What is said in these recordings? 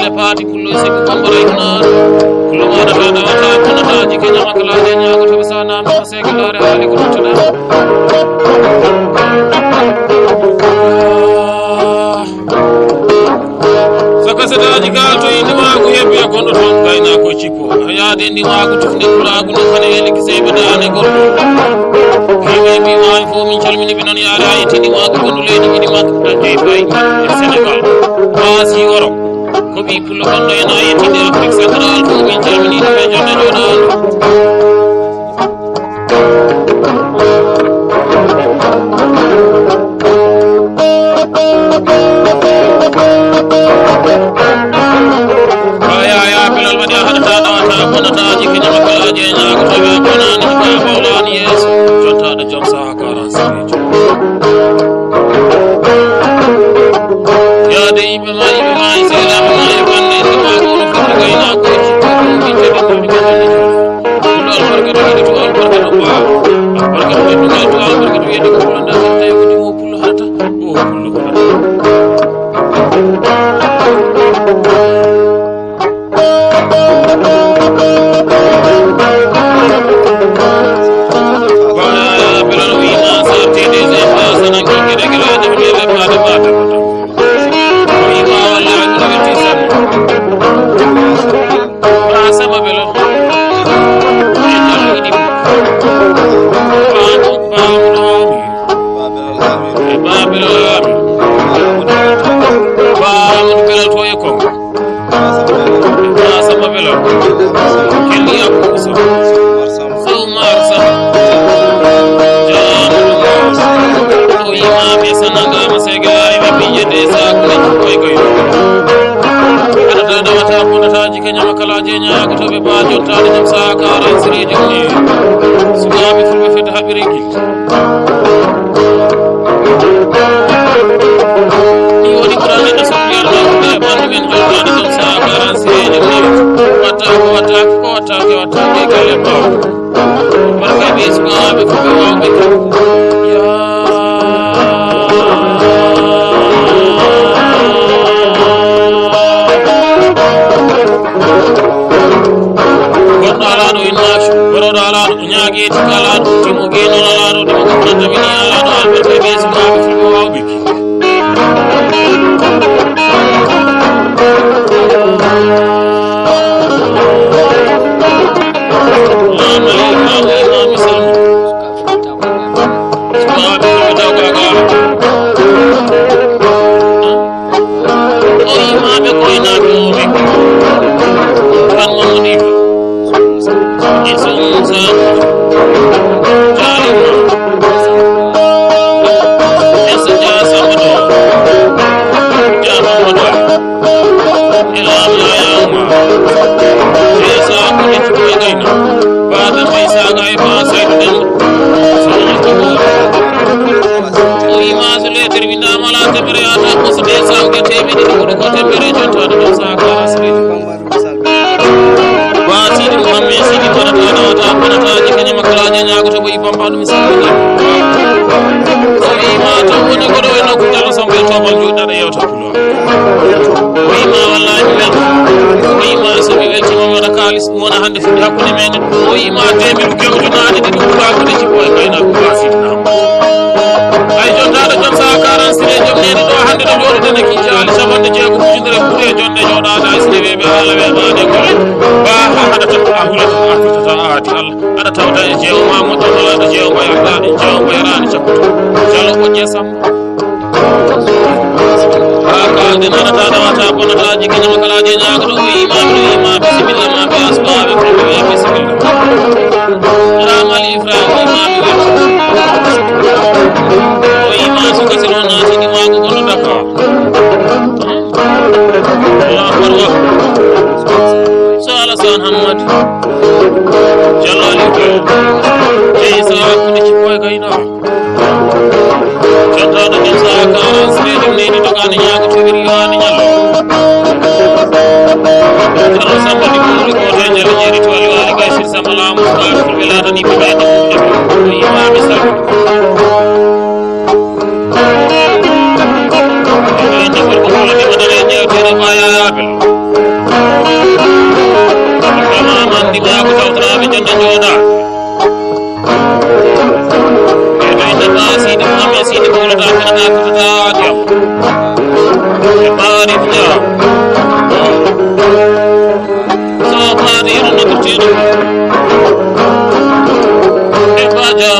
le parti kullu sibu bambara ina kullu ma da wata kana ta jike nyama kala je nya ko to sana ma se kala re ali ko to da saka sada jika to indi ma ko yebbe gondo ton kayna ko cipo ya de ndi ma ko tufne kula ko no kane le kise badane gordo kiwe mi wa fo min calmini binan ya rayi tini ma ko gondo le ni ma ko de bay Senegal asi woro ko bi pulo gondo ena yetinde Afrique Central fo min calmini be jonne jodal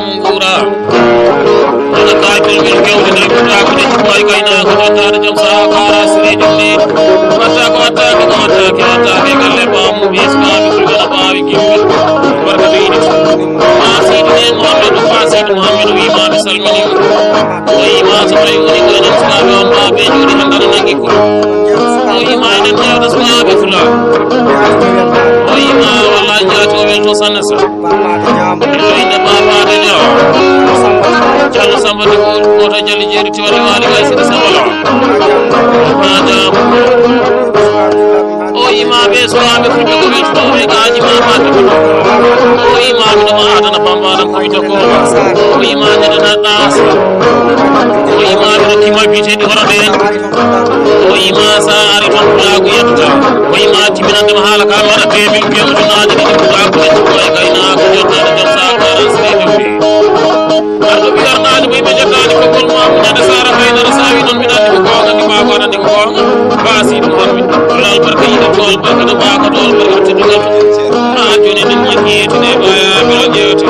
Mungura ana ka tilmil kewde ne ko ta ko ci boy kay na ko ta jam sa kara sire jumni wata ko ta ko ta ke ta be galle ba mu bis ma bi ko na ba wi kimbe barka be ni fasid ne muhammad wi ma bi salmini wi ma so ray woni ko na sa ba ma be juri handana nangi ko wi ma ne ne da sa be fula wi ma wala jaato wel to sanasa ina baba da jaw jalo samba de ko to jali jeri ti wala wali ga sida sambala bada o imam be so ambe fu ko be to be gaji ma ma o imam do ma adana bamba da ko to ko o imam da na das o imam do ki ma bi te di hora ben o imam sa ari to la gu yetta o imam ti min da hala ka ma da be bi ke mo na da ni ko ga ko ga ina ko jotta da sa ka sire bi ardo bi arnaade boy be jottaani ko gol ma ñande sara bayna rasawi non mi dandi ko ngandi ma ko andi ko basi dum on mi lal barka yi tol barka do ba ko tol barka ci dugal ma joni den ma ñeeti ne baya mi la jeewti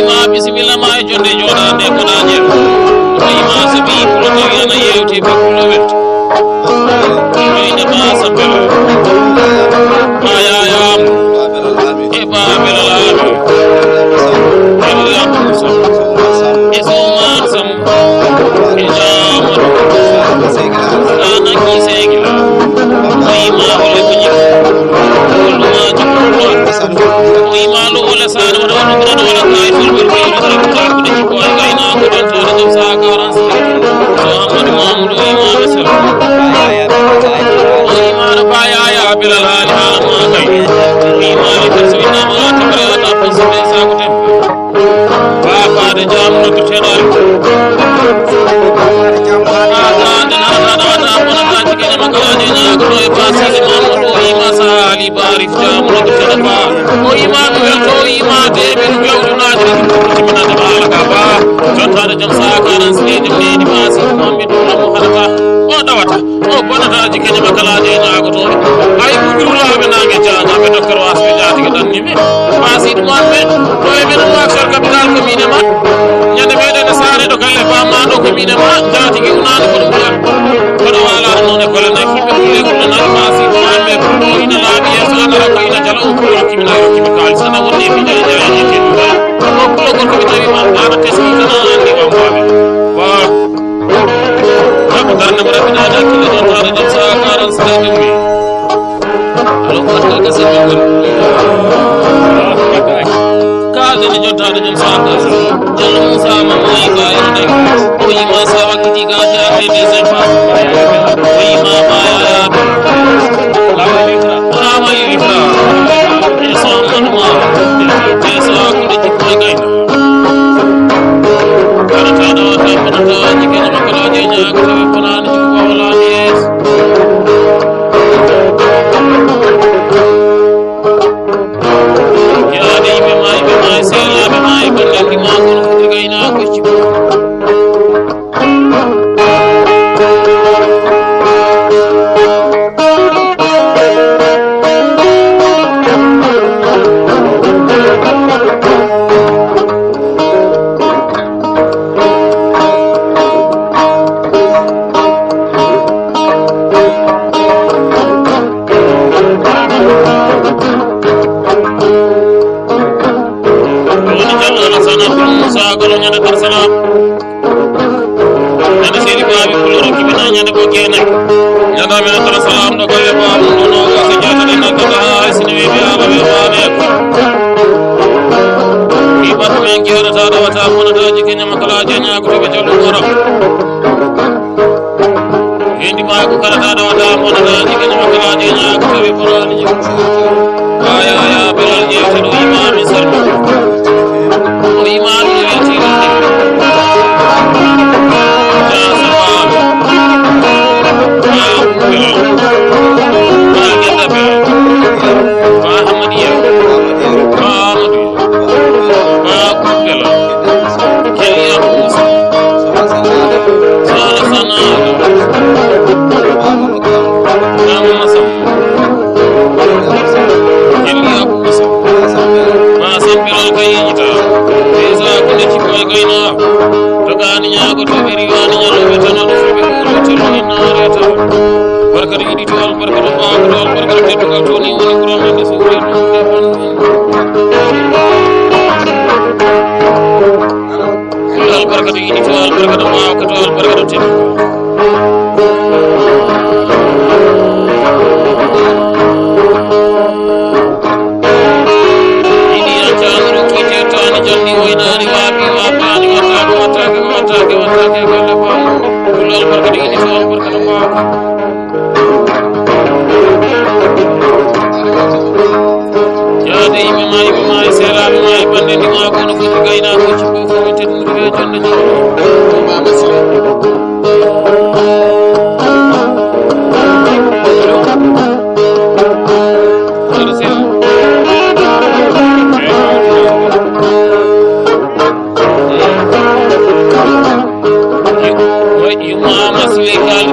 ma bismillah ma jonde jodande ko na jeel ma sabi ko to yana yeewti be ko wet ina ma sabel aya ya e ba belal woni gura men so wuri ɗum albarkatu yiɗi to albarkatu mawka to albarkatu teddu jandi waynani wabi wabani watake golle bam kul albarkatu yiɗi to albarkatu mawka yaade yimɓe ma e sehlaɓe ma e bande ndi ma kono foti gaynakoji ko fof teddinirɓe jonde jawɗo mama sile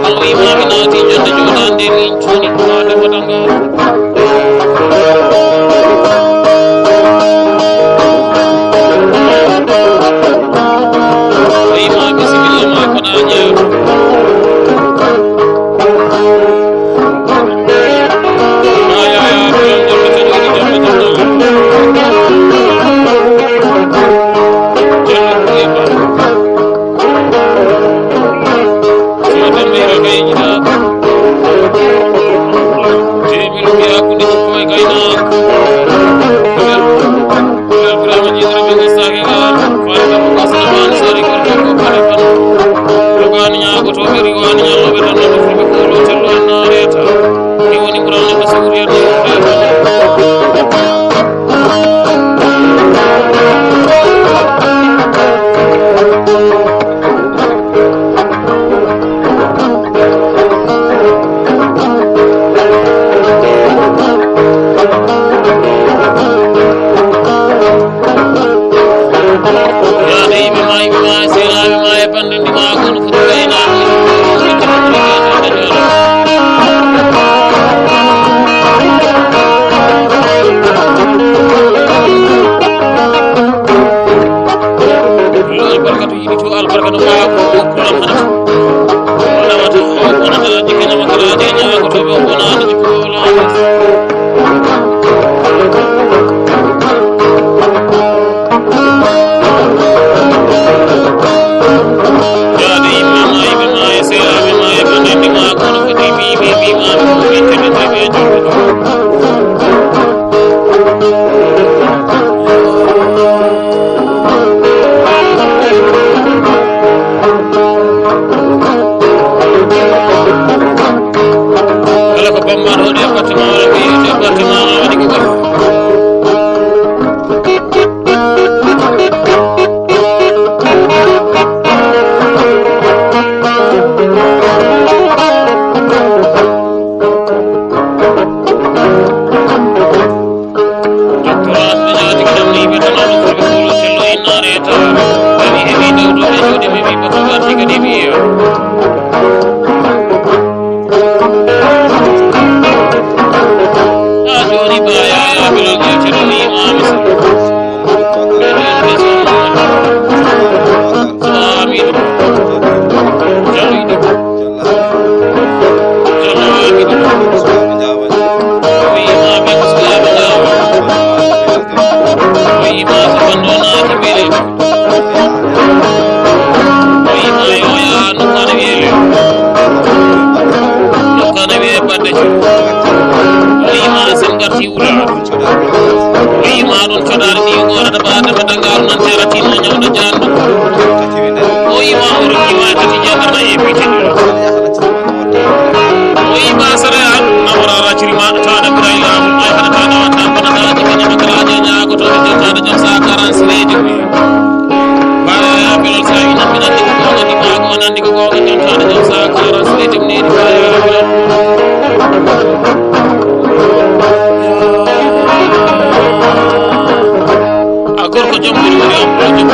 gorko jom buri woni am gorko jom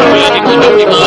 buri woni mo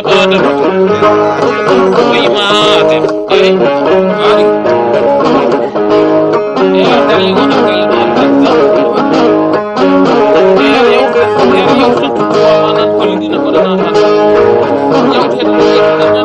de bada oyi maate ay ari ya dali wona kala non tan ya yow to manan ko dina ko dana tan yow te do ala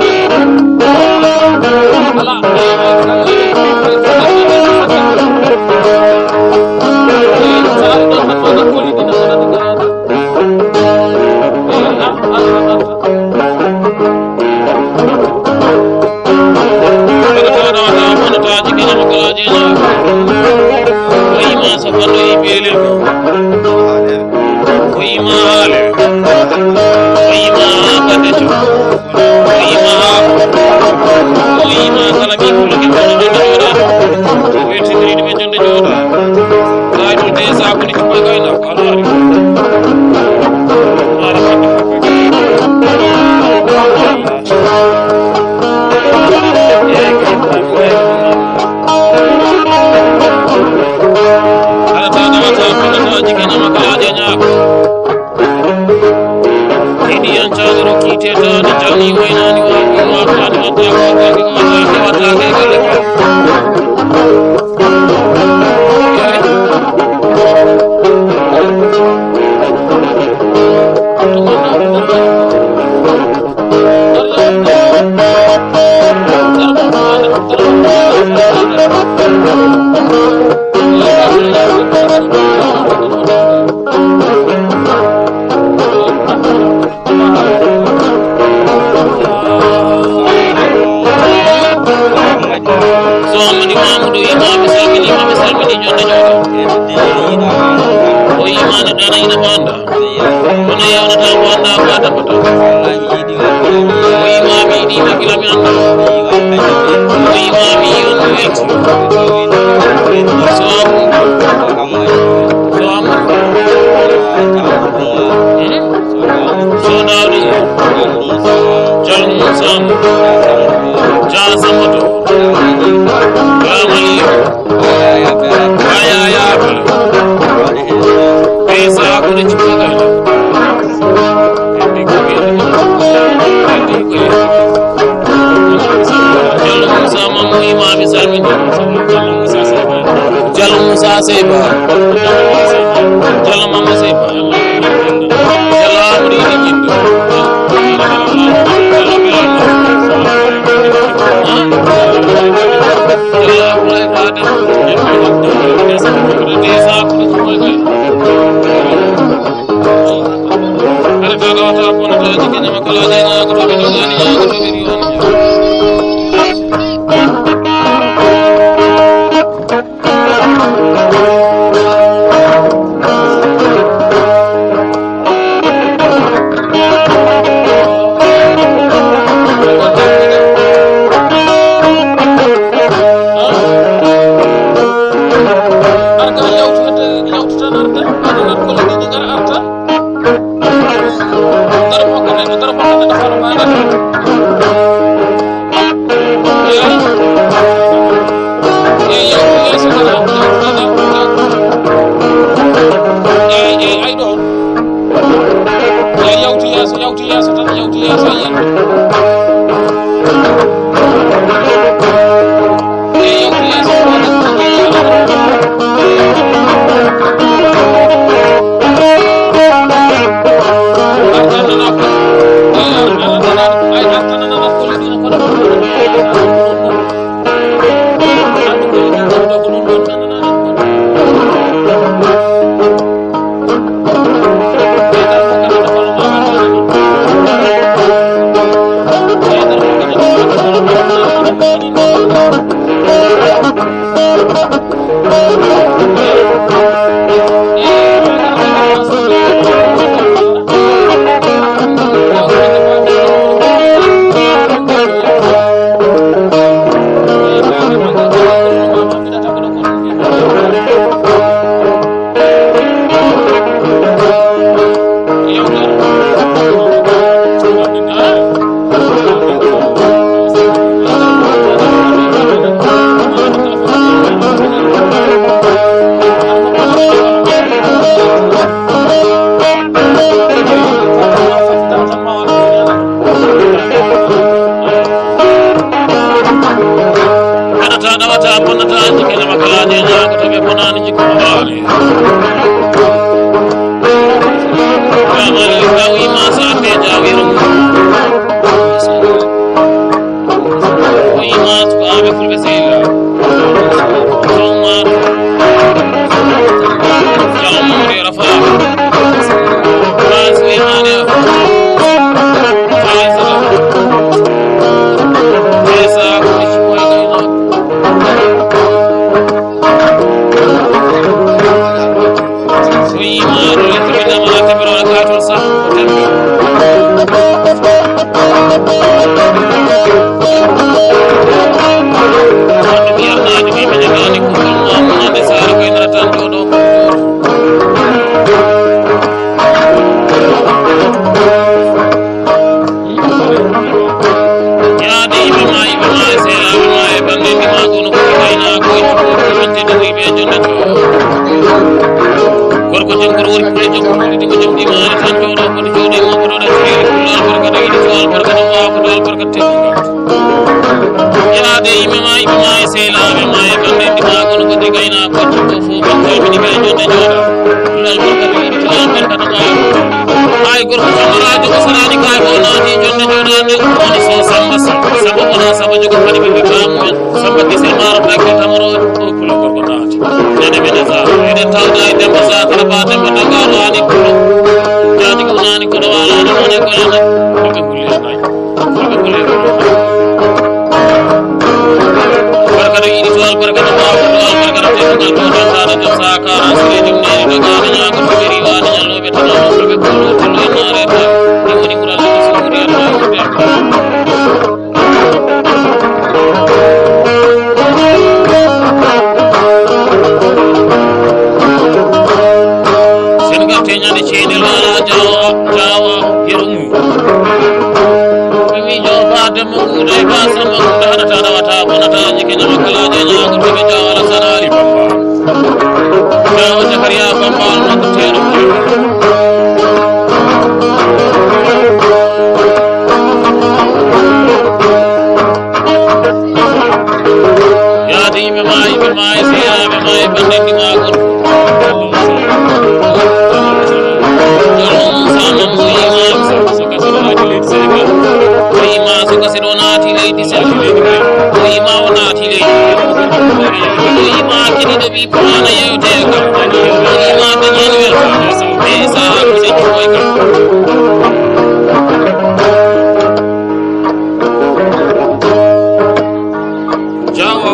Kurori kule jom kuli di jom di mari tan jodo ko di jodi mo ko do da fere kulal barkata idi wal barkata wa ko dal barkata ya de imama sela be mai bande di ma ko ko di gaina ko ko fu ko mi ga jode joda kulal barkata idi wal barkata wa ay gor ko marajo ko sarani kay ko na di jonde joda ne ko ni so samba sababu na sababu ko fadi be kam samba di se maro rek tamaro ko kulo ko naati nene be za ede tawda ede baza kala ba de be dagaro ani ko jadi ko nani ko wala na ne ko lana ko kulle nay ko kulle barkatu idi wal barkatu wa ko wal barkatu te ko do da do saka asri dum ne dagaro nya ko beri wa nya lobe tan lobe ko to no nare ta ni woni ko la ko suri Allah ko be nyane chene la jawa yerumu mi jo fade mo dai ba sama da ta da wata bonata jike na makala je na ko be jawala sanali bamba jawa zakariya bamba no ko tero ya di me mai siya me mai bande ki ma ko Jawa